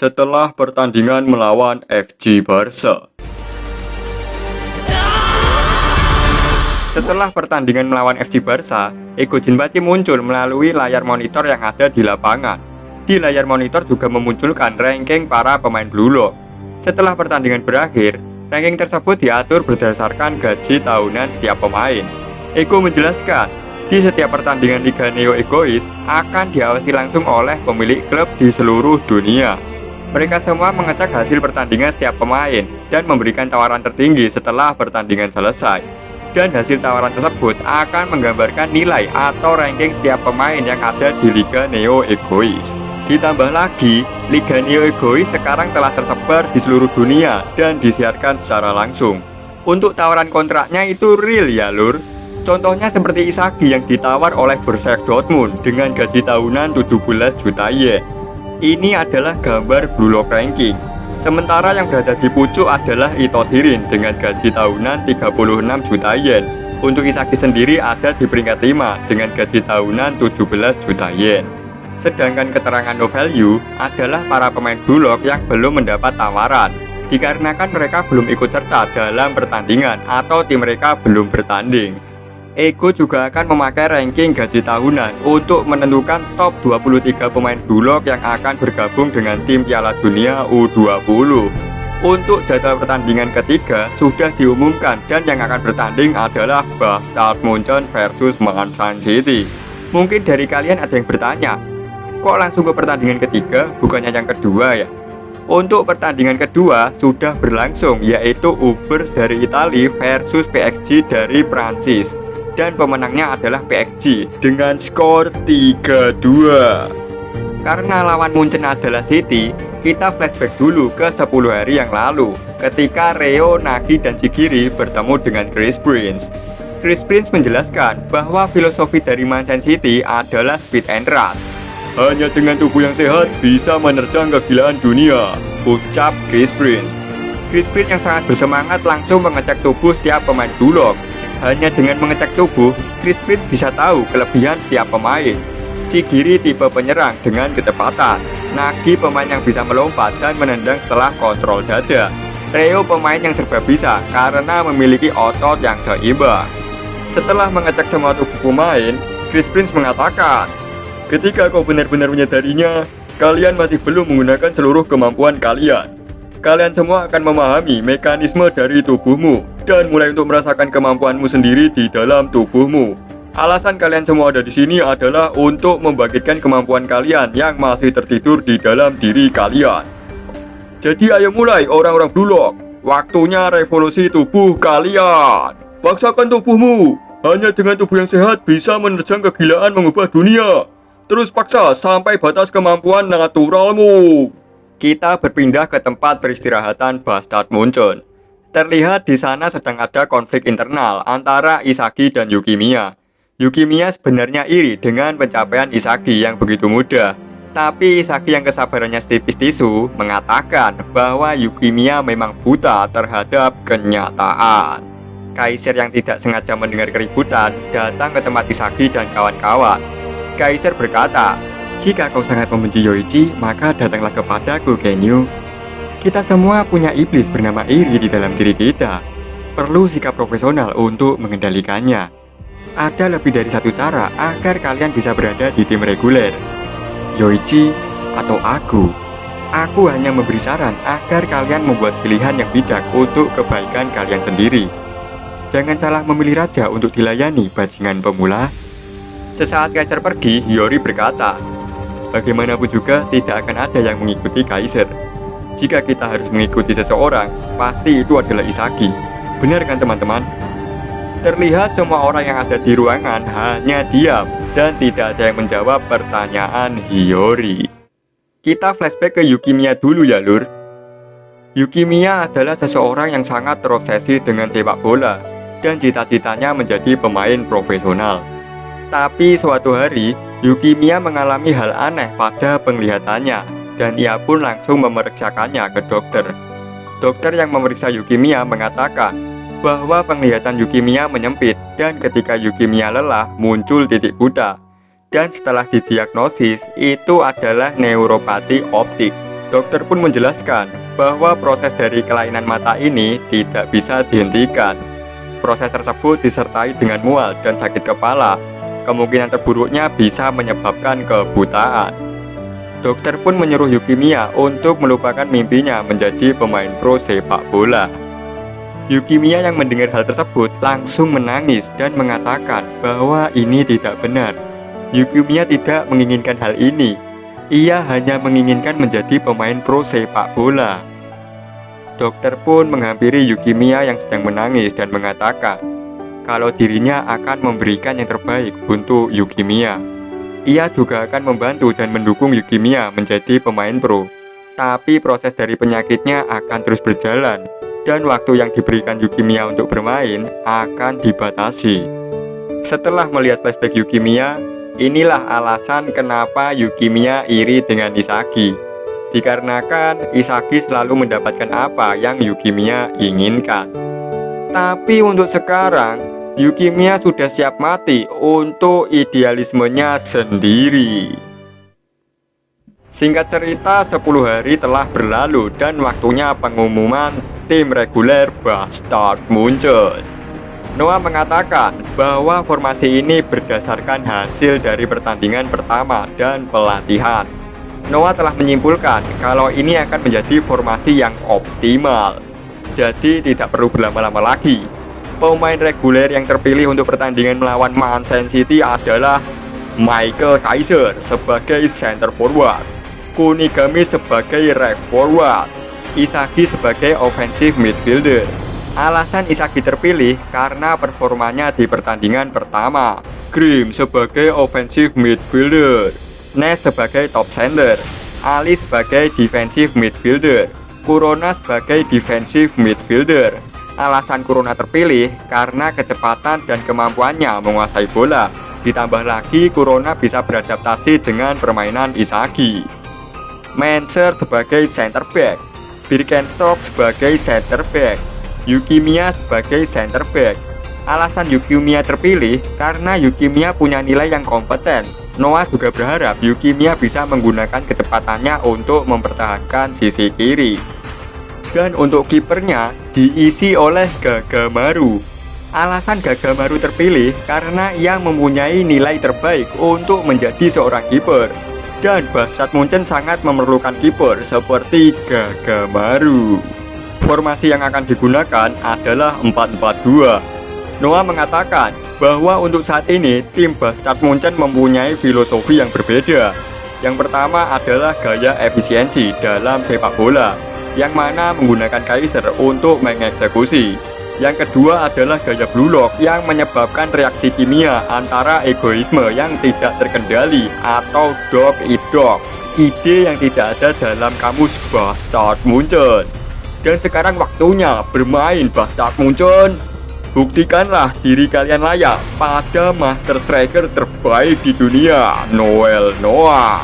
setelah pertandingan melawan FC Barca. Setelah pertandingan melawan FC Barca, Ego Jinpachi muncul melalui layar monitor yang ada di lapangan. Di layar monitor juga memunculkan ranking para pemain Blue Lock. Setelah pertandingan berakhir, ranking tersebut diatur berdasarkan gaji tahunan setiap pemain. Ego menjelaskan, di setiap pertandingan Liga Neo Egois akan diawasi langsung oleh pemilik klub di seluruh dunia. Mereka semua mengecek hasil pertandingan setiap pemain dan memberikan tawaran tertinggi setelah pertandingan selesai. Dan hasil tawaran tersebut akan menggambarkan nilai atau ranking setiap pemain yang ada di Liga Neo Egois. Ditambah lagi, Liga Neo Egois sekarang telah tersebar di seluruh dunia dan disiarkan secara langsung. Untuk tawaran kontraknya itu real ya lur. Contohnya seperti Isagi yang ditawar oleh Borussia Dortmund dengan gaji tahunan 17 juta yen. Ini adalah gambar Blue Lock ranking. Sementara yang berada di pucuk adalah Ito Shirin dengan gaji tahunan 36 juta yen. Untuk Isagi sendiri ada di peringkat 5 dengan gaji tahunan 17 juta yen. Sedangkan keterangan no value adalah para pemain Blue Lock yang belum mendapat tawaran, dikarenakan mereka belum ikut serta dalam pertandingan atau tim mereka belum bertanding. Ego juga akan memakai ranking gaji tahunan untuk menentukan top 23 pemain Blue Lock yang akan bergabung dengan tim Piala Dunia U20. Untuk jadwal pertandingan ketiga sudah diumumkan dan yang akan bertanding adalah Bastard Munchen versus Manchester City. Mungkin dari kalian ada yang bertanya, kok langsung ke pertandingan ketiga bukannya yang kedua ya? Untuk pertandingan kedua sudah berlangsung, yaitu Ubers dari Italia versus PSG dari Prancis. Dan pemenangnya adalah PSG dengan skor 3-2. Karena lawan Munchen adalah City, kita flashback dulu ke 10 hari yang lalu ketika Reo, Nagi, dan Shaqiri bertemu dengan Chris Prince. Chris Prince menjelaskan bahwa filosofi dari Manchester City adalah speed and rush. Hanya dengan tubuh yang sehat bisa menerjang kegilaan dunia, ucap Chris Prince. Chris Prince yang sangat bersemangat langsung mengecek tubuh setiap pemain Blue Lock. Hanya dengan mengecek tubuh, Chris Prince bisa tahu kelebihan setiap pemain. Shaqiri tipe penyerang dengan kecepatan, Nagi pemain yang bisa melompat dan menendang setelah kontrol dada, Reo pemain yang serba bisa karena memiliki otot yang seimbang. Setelah mengecek semua tubuh pemain, Chris Prince mengatakan, ketika kau benar-benar menyadarinya, kalian masih belum menggunakan seluruh kemampuan kalian. Kalian semua akan memahami mekanisme dari tubuhmu dan mulai untuk merasakan kemampuanmu sendiri di dalam tubuhmu. Alasan kalian semua ada di sini adalah untuk membangkitkan kemampuan kalian yang masih tertidur di dalam diri kalian. Jadi ayo mulai orang-orang Blue Lock, waktunya revolusi tubuh kalian. Paksakan tubuhmu, hanya dengan tubuh yang sehat bisa menerjang kegilaan mengubah dunia. Terus paksa sampai batas kemampuan naturalmu. Kita berpindah ke tempat peristirahatan Bastard Munchen. Terlihat di sana sedang ada konflik internal antara Isagi dan Yukimiya. Yukimiya sebenarnya iri dengan pencapaian Isagi yang begitu mudah. Tapi Isagi yang kesabarannya setipis tisu mengatakan bahwa Yukimiya memang buta terhadap kenyataan. Kaiser yang tidak sengaja mendengar keributan datang ke tempat Isagi dan kawan-kawan. Kaiser berkata, jika kau sangat membenci Yoichi, maka datanglah kepadaku, Genyu. Kita semua punya iblis bernama iri di dalam diri kita. Perlu sikap profesional untuk mengendalikannya. Ada lebih dari satu cara agar kalian bisa berada di tim reguler. Yoichi atau aku. Aku hanya memberi saran agar kalian membuat pilihan yang bijak untuk kebaikan kalian sendiri. Jangan salah memilih raja untuk dilayani, bajingan pemula. Sesaat Kaiser pergi, Hiyori berkata, bagaimanapun juga tidak akan ada yang mengikuti Kaiser. Jika kita harus mengikuti seseorang, pasti itu adalah Isagi. Benar kan teman-teman? Terlihat semua orang yang ada di ruangan hanya diam dan tidak ada yang menjawab pertanyaan Hiyori. Kita flashback ke Yukimiya dulu ya lur. Yukimiya adalah seseorang yang sangat terobsesi dengan sepak bola dan cita-citanya menjadi pemain profesional. Tapi suatu hari, Yukimiya mengalami hal aneh pada penglihatannya dan ia pun langsung memeriksakannya ke dokter. Dokter yang memeriksa Yukimiya mengatakan bahwa penglihatan Yukimiya menyempit dan ketika Yukimiya lelah muncul titik buta. Dan setelah didiagnosis, itu adalah neuropati optik. Dokter pun menjelaskan bahwa proses dari kelainan mata ini tidak bisa dihentikan. Proses tersebut disertai dengan mual dan sakit kepala. Kemungkinan terburuknya bisa menyebabkan kebutaan. Dokter pun menyuruh Yukimiya untuk melupakan mimpinya menjadi pemain pro sepak bola. Yukimiya yang mendengar hal tersebut langsung menangis dan mengatakan bahwa ini tidak benar. Yukimiya tidak menginginkan hal ini. Ia hanya menginginkan menjadi pemain pro sepak bola. Dokter pun menghampiri Yukimiya yang sedang menangis dan mengatakan kalau dirinya akan memberikan yang terbaik untuk Yukimiya. Ia juga akan membantu dan mendukung Yukimiya menjadi pemain pro. Tapi proses dari penyakitnya akan terus berjalan dan waktu yang diberikan Yukimiya untuk bermain akan dibatasi. Setelah melihat flashback Yukimiya, inilah alasan kenapa Yukimiya iri dengan Isagi. Dikarenakan Isagi selalu mendapatkan apa yang Yukimiya inginkan. Tapi untuk sekarang, Yukimiya sudah siap mati untuk idealismenya sendiri. Singkat cerita, 10 hari telah berlalu dan waktunya pengumuman tim reguler Bastard muncul. Noah mengatakan bahwa formasi ini berdasarkan hasil dari pertandingan pertama dan pelatihan. Noah telah menyimpulkan kalau ini akan menjadi formasi yang optimal. Jadi tidak perlu berlama-lama lagi. Pemain reguler yang terpilih untuk pertandingan melawan Manchester City adalah Michael Kaiser sebagai center forward, Kunigami sebagai right forward, Isagi sebagai offensive midfielder. Alasan Isagi terpilih karena performanya di pertandingan pertama. Grim sebagai offensive midfielder, Ness sebagai top center, Ali sebagai defensive midfielder, Kurona sebagai defensive midfielder. Alasan Kurona terpilih karena kecepatan dan kemampuannya menguasai bola. Ditambah lagi Kurona bisa beradaptasi dengan permainan Isagi. Manser sebagai center back, Birkenstock sebagai center back, Yukimiya sebagai center back. Alasan Yukimiya terpilih karena Yukimiya punya nilai yang kompeten. Noah juga berharap Yukimiya bisa menggunakan kecepatannya untuk mempertahankan sisi kiri. Dan untuk kipernya diisi oleh Gagamaru. Alasan Gagamaru terpilih karena ia mempunyai nilai terbaik untuk menjadi seorang kiper. Dan Bastard Munchen sangat memerlukan kiper seperti Gagamaru. Formasi yang akan digunakan adalah 4-4-2. Noah mengatakan bahwa untuk saat ini tim Bastard Munchen mempunyai filosofi yang berbeda. Yang pertama adalah gaya efisiensi dalam sepak bola, yang mana menggunakan Kaiser untuk mengeksekusi. Yang kedua adalah gaya blue lock yang menyebabkan reaksi kimia antara egoisme yang tidak terkendali atau dog eat dog, ide yang tidak ada dalam kamus Bastard Munchen. Dan sekarang waktunya bermain Bastard Munchen. Buktikanlah diri kalian layak pada Master Striker terbaik di dunia, Noel Noah.